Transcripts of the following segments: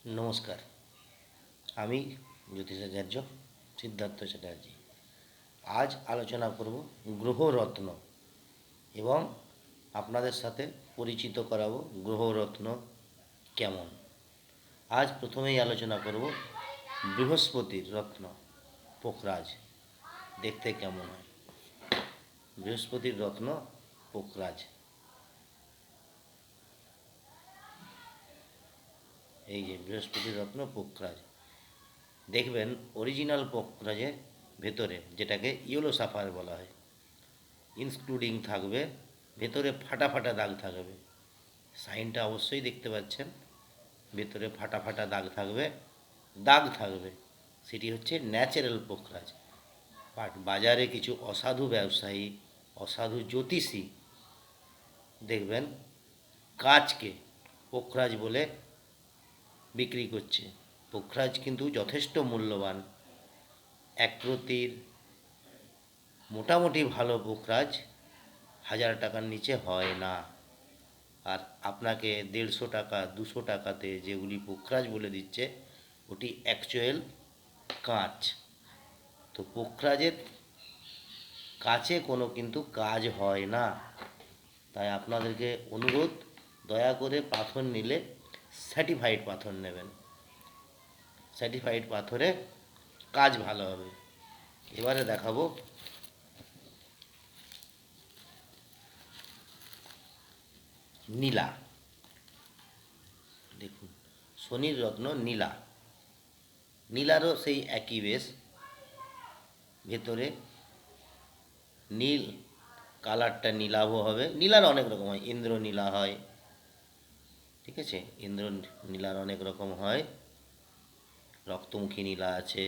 নমস্কার, আমি জ্যোতিষাচার্য সিদ্ধার্থ চ্যাটার্জি। আজ আলোচনা করব গ্রহরত্ন এবং আপনাদের সাথে পরিচিত করাবো গ্রহরত্ন কেমন। আজ প্রথমেই আলোচনা করব বৃহস্পতির রত্ন পোখরাজ দেখতে কেমন হয়। বৃহস্পতির রত্ন পোখরাজ, এই যে বৃহস্পতির রত্ন পোখরাজ দেখবেন। অরিজিনাল পোখরাজের ভেতরে, যেটাকে ইয়েলো সাফায়ার বলা হয়, ইনক্লুডিং থাকবে, ভেতরে ফাটা ফাটা দাগ থাকবে। সাইনটা অবশ্যই দেখতে পাচ্ছেন, ভেতরে ফাটা ফাটা দাগ থাকবে। সেটি হচ্ছে ন্যাচারাল পোখরাজ। বাট বাজারে কিছু অসাধু ব্যবসায়ী, অসাধু জ্যোতিষী দেখবেন কাচকে পোখরাজ বলে বিক্রি করছে। পোখরাজ কিন্তু যথেষ্ট মূল্যবান। একরতির মোটামুটি ভালো পোখরাজ 1000 টাকার নিচে হয় না। আর আপনাকে 150 টাকা 200 টাকাতে যেগুলি পোখরাজ বলে দিচ্ছে, ওটি অ্যাকচুয়াল কাঁচ। তো পোখরাজের কাছে কোনো কিন্তু কাজ হয় না। তাই আপনাদেরকে অনুরোধ, দয়া করে পাথর নিলে সার্টিফাইড পাথর নেবেন। সার্টিফাইড পাথরে কাজ ভালো হবে। এবারে দেখাবো নীলা। দেখুন, শনির রত্ন নীলা। নীলারও সেই একই বেশ, ভেতরে নীল, কালারটা নীলাভ হবে। নীলার অনেক রকম হয়, ইন্দ্র নীলা হয়, ঠিক আছে, ইন্দ্র নীলার অনেক রকম হয়। রক্তমুখী নীলা আছে,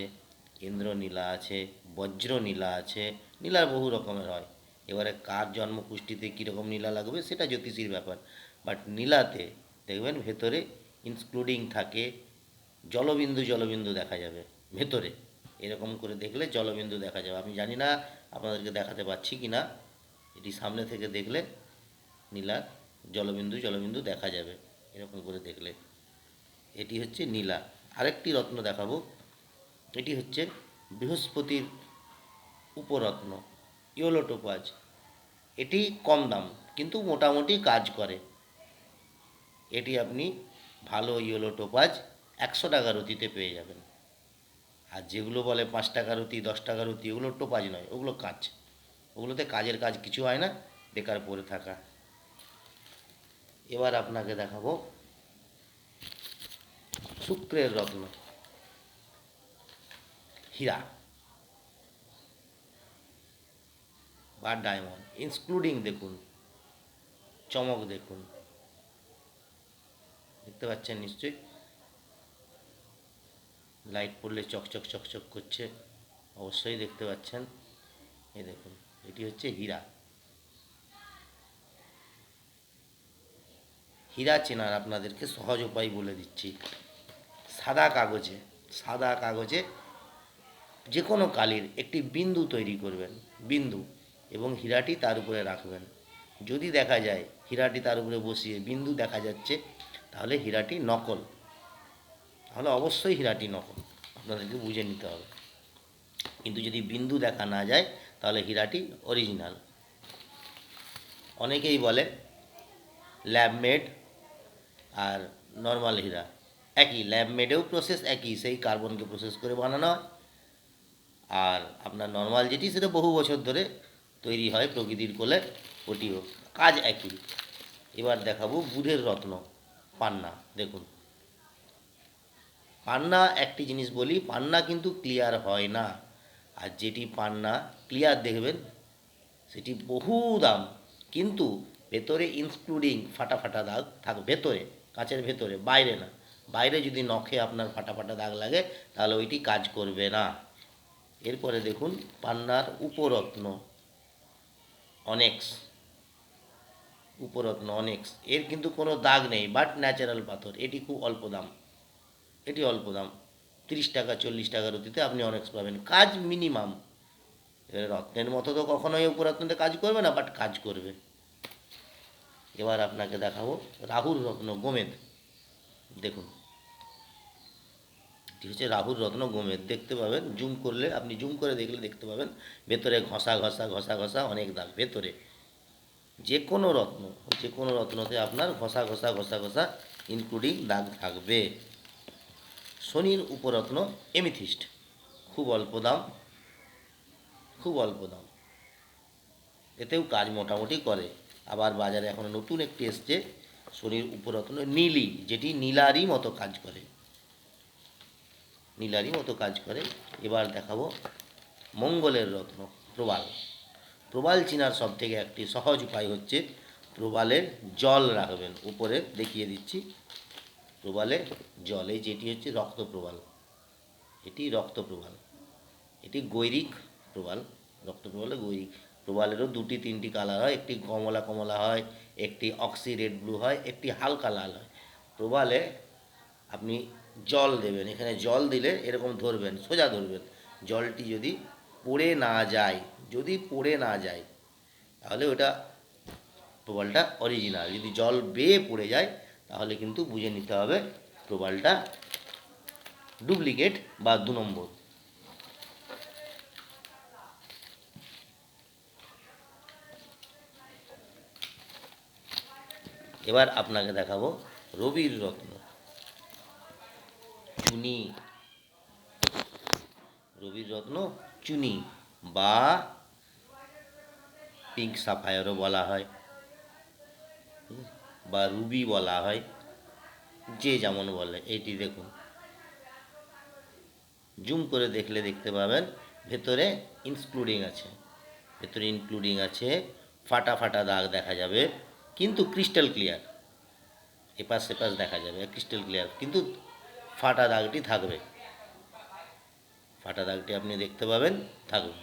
ইন্দ্র নীলা আছে, বজ্র নীলা আছে, নীলার বহু রকমের হয়। এবারে কার জন্মকুষ্ঠিতে কীরকম নীলা লাগবে সেটা জ্যোতিষীর ব্যাপার। বাট নীলাতে দেখবেন ভেতরে ইনক্লুডিং থাকে, জলবিন্দু জলবিন্দু দেখা যাবে ভেতরে। এরকম করে দেখলে জলবিন্দু দেখা যাবে। আমি জানি না আপনাদেরকে দেখাতে পাচ্ছি কি না, এটি সামনে থেকে দেখলে নীলার জলবিন্দু জলবিন্দু দেখা যাবে এরকম করে দেখলে। এটি হচ্ছে নীলা। আরেকটি রত্ন দেখাবো, এটি হচ্ছে বৃহস্পতির উপরত্ন ইয়েলো টোপাজ। এটি কম দাম কিন্তু মোটামুটি কাজ করে। এটি আপনি ভালো ইয়েলো টোপাজ 100 টাকার অতিতে পেয়ে যাবেন। আর যেগুলো বলে 5 টাকার অতি, 10 টাকার অতি, ওগুলো টোপাজ নয়, ওগুলো কাজ। ওগুলোতে কাজের কাজ কিছু হয় না, বেকার পড়ে থাকা। এবার আপনাকে দেখাবো শুক্রের রত্ন হীরা বা ডায়মন্ড, ইনক্লুডিং দেখুন, চমক দেখুন, দেখতে পাচ্ছেন নিশ্চয়ই, লাইট পড়লে চকচক চকচক করছে, অবশ্যই দেখতে পাচ্ছেন। এই দেখুন, এটি হচ্ছে হীরা। হীরা চেনার আপনাদেরকে সহজ উপায় বলে দিচ্ছি। সাদা কাগজে যে কোনো কালির একটি বিন্দু তৈরি করবেন, বিন্দু, এবং হীরাটি তার উপরে রাখবেন। যদি দেখা যায় হীরাটি তার উপরে বসিয়ে বিন্দু দেখা যাচ্ছে, তাহলে হীরাটি নকল। তাহলে অবশ্যই হীরাটি নকল, আপনাদেরকে বুঝে নিতে হবে। কিন্তু যদি বিন্দু দেখা না যায়, তাহলে হীরাটি অরিজিনাল। অনেকেই বলে ল্যাব মেড আর নর্মাল হীরা একই, ল্যাব মেডেও প্রসেস একই, সেই কার্বনকে প্রসেস করে বানানো হয়। আর আপনার নর্মাল যেটি, সেটা বহু বছর ধরে তৈরি হয় প্রকৃতির কোলে, ওটিও কাজ একই। এবার দেখাবো বুধের রত্ন পান্না। দেখুন, পান্না একটি জিনিস বলি, পান্না কিন্তু ক্লিয়ার হয় না। আর যেটি পান্না ক্লিয়ার দেখবেন, সেটি বহু দাম, কিন্তু ভেতরে ইনক্লুডিং ফাটা ফাটা দাগ থাকবে ভেতরে, কাঁচের ভেতরে, বাইরে না। বাইরে যদি নখে আপনার ফাটা ফাটা দাগ লাগে, তাহলে ওইটি কাজ করবে না। এরপরে দেখুন পান্নার উপরত্ন অনেক্স, উপরত্ন অনেক্স, এর কিন্তু কোনো দাগ নেই, বাট ন্যাচারাল পাথর। এটি খুব অল্প দাম, এটি অল্প দাম, 30 টাকা 40 টাকার অতিতে আপনি অনেক্স পাবেন, কাজ মিনিমাম। রত্নের মতো তো কখনোই উপরত্নতে কাজ করবে না, বাট কাজ করবে। এবার আপনাকে দেখাবো রাহুর রত্ন গোমেদ। দেখুন, এটি হচ্ছে রাহুর রত্ন গোমেদ। দেখতে পাবেন, জুম করলে, আপনি জুম করে দেখলে দেখতে পাবেন ভেতরে ঘষা ঘষা ঘষা ঘষা অনেক দাগ ভেতরে। যে কোনো রত্ন, যে কোনো রত্নতে আপনার ঘষা ঘষা ঘষা ঘষা ইনক্লুডিং দাগ থাকবে। শনির উপরত্ন এমিথিস্ট, খুব অল্প দাম, খুব অল্প দাম, এতেও কাজ মোটামুটি করে। আবার বাজারে এখন নতুন একটি এসছে শনির উপরত্ন নীলি, যেটি নীলারই মতো কাজ করে, নীলারই মতো কাজ করে। এবার দেখাবো মঙ্গলের রত্ন প্রবাল। প্রবাল চেনার সব থেকে একটি সহজ উপায় হচ্ছে প্রবালে জল রাখবেন। উপরে দেখিয়ে দিচ্ছি, প্রবালে জলে, যেটি হচ্ছে রক্ত প্রবাল, এটি রক্ত প্রবাল, এটি গৈরিক প্রবাল। রক্ত প্রবালে গৈরিক প্রবালেরও দুটি তিনটি কালার হয়, একটি কমলা কমলা হয়, একটি অক্সি রেড ব্লু হয়, একটি হালকা লাল হয়। প্রবালে আপনি জল দেবেন, এখানে জল দিলে এরকম ধরবেন, সোজা ধরবেন, জলটি যদি পড়ে না যায়, যদি পড়ে না যায় তাহলে ওটা প্রবালটা অরিজিনাল। যদি জল বেয়ে পড়ে যায় তাহলে কিন্তু বুঝে নিতে হবে প্রবালটা ডুপ্লিকেট বা 2 নম্বর। এবার আপনাকে দেখাবো রবির রত্ন চুনি। রবির রত্ন চুনি বা পিঙ্ক সাফায়ারও বলা হয়, বা রুবি বলা হয়, যে যেমন বলে। এইটি দেখুন, জুম করে দেখলে দেখতে পাবেন ভেতরে ইনক্লুডিং আছে, ভেতরে ইনক্লুডিং আছে, ফাটা ফাটা দাগ দেখা যাবে, কিন্তু ক্রিস্টাল ক্লিয়ার, এপাশ সেপাশ দেখা যাবে ক্রিস্টাল ক্লিয়ার, কিন্তু ফাটা দাগটি থাকবে, ফাটা দাগটি আপনি দেখতে পাবেন থাকবে।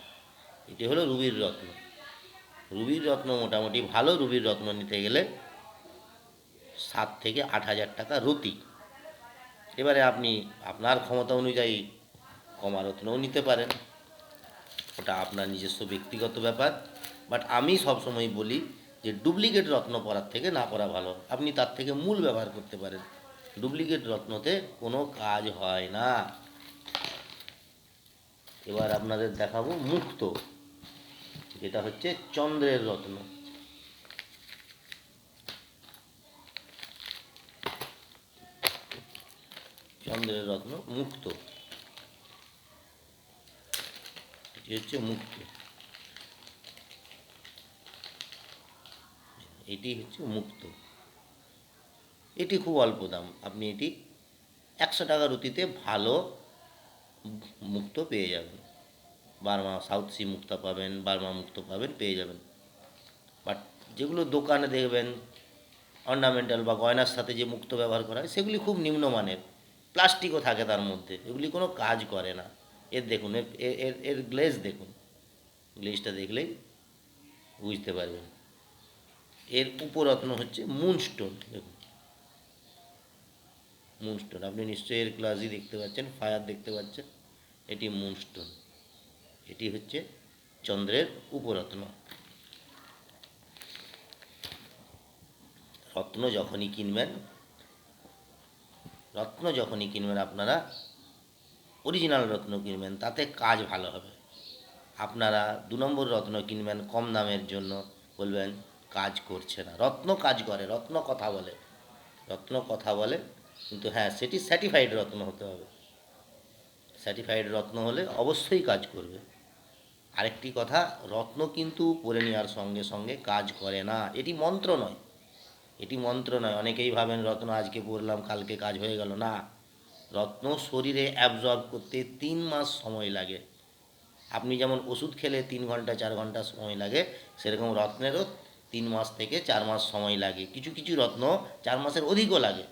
এটি হলো রুবির রত্ন। রুবির রত্ন মোটামুটি ভালো রুবির রত্ন নিতে গেলে 7 থেকে 8 হাজার টাকা রতি। এবারে আপনি আপনার ক্ষমতা অনুযায়ী কমা রত্নও নিতে পারেন, ওটা আপনার নিজস্ব ব্যক্তিগত ব্যাপার। বাট আমি সবসময় বলি যে ডুপ্লিকেট রত্ন পরার থেকে না পরা ভালো, আপনি তার থেকে মূল ব্যবহার করতে পারেন। ডুপ্লিকেট রত্নতে কোনো কাজ হয় না। এবার আপনাদের দেখাবো মুক্ত, যেটা হচ্ছে চন্দ্রের রত্ন। চন্দ্রের রত্ন মুক্ত, এটি হচ্ছে মুক্ত, এটি হচ্ছে মুক্ত। এটি খুব অল্প দাম, আপনি এটি 100 টাকা রুটিতে ভালো মুক্ত পেয়ে যাবেন। বার্মা সাউথ সি মুক্তা পাবেন, বার্মা মুক্ত পাবেন, পেয়ে যাবেন। বাট যেগুলো দোকানে দেখবেন অর্নামেন্টাল বা গয়নার সাথে যে মুক্ত ব্যবহার করা হয় সেগুলি খুব নিম্নমানের, প্লাস্টিকও থাকে তার মধ্যে, এগুলি কোনো কাজ করে না। এর দেখুন, এর এর এর গ্লেজ দেখুন, গ্লেজটা দেখলেই বুঝতে পারবেন। এর উপরত্ন হচ্ছে মুনস্টোন। দেখুন মুনস্টোন, আপনি নিশ্চয়ই এর গ্লাসই দেখতে পাচ্ছেন, ফায়ার দেখতে পাচ্ছেন, এটি মুনস্টোন, এটি হচ্ছে চন্দ্রের উপরত্ন। রত্ন যখনই কিনবেন, রত্ন যখনই কিনবেন আপনারা অরিজিনাল রত্ন কিনবেন, তাতে কাজ ভালো হবে। আপনারা 2 নম্বর রত্ন কিনবেন কম দামের জন্য, বলবেন কাজ করছে না। রত্ন কাজ করে, রত্ন কথা বলে, রত্ন কথা বলে, কিন্তু হ্যাঁ সেটি সার্টিফাইড রত্ন হতে হবে। সার্টিফাইড রত্ন হলে অবশ্যই কাজ করবে। আরেকটি কথা, রত্ন কিন্তু পরে নেওয়ার সঙ্গে সঙ্গে কাজ করে না, এটি মন্ত্র নয়, এটি মন্ত্র নয়। অনেকেই ভাবেন রত্ন আজকে পরলাম কালকে কাজ হয়ে গেল, না। রত্ন শরীরে অ্যাবজর্ব করতে 3 মাস সময় লাগে। আপনি যেমন ওষুধ খেলে 3 ঘন্টা 4 ঘন্টা সময় লাগে, সেরকম রত্নেরও 3 মাস থেকে 4 মাস সময় লাগে। কিছু কিছু রত্ন 4 মাসের অধিকও লাগে।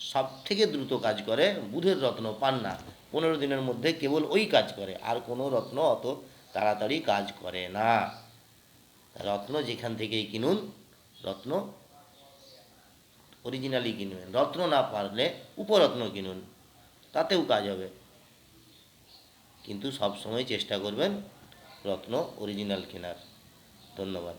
সব থেকে দ্রুত কাজ করে বুধের রত্ন পান্না, 15 দিনের মধ্যে কেবল ওই কাজ করে, আর কোনো রত্ন অত তাড়াতাড়ি কাজ করে না। রত্ন যেখান থেকেই কিনুন, রত্ন অরিজিনালি কিনবেন। রত্ন না পারলে উপরত্ন কিনুন, তাতেও কাজ হবে, কিন্তু সব সময় চেষ্টা করবেন রত্ন অরিজিনাল কেনার। ধন্যবাদ।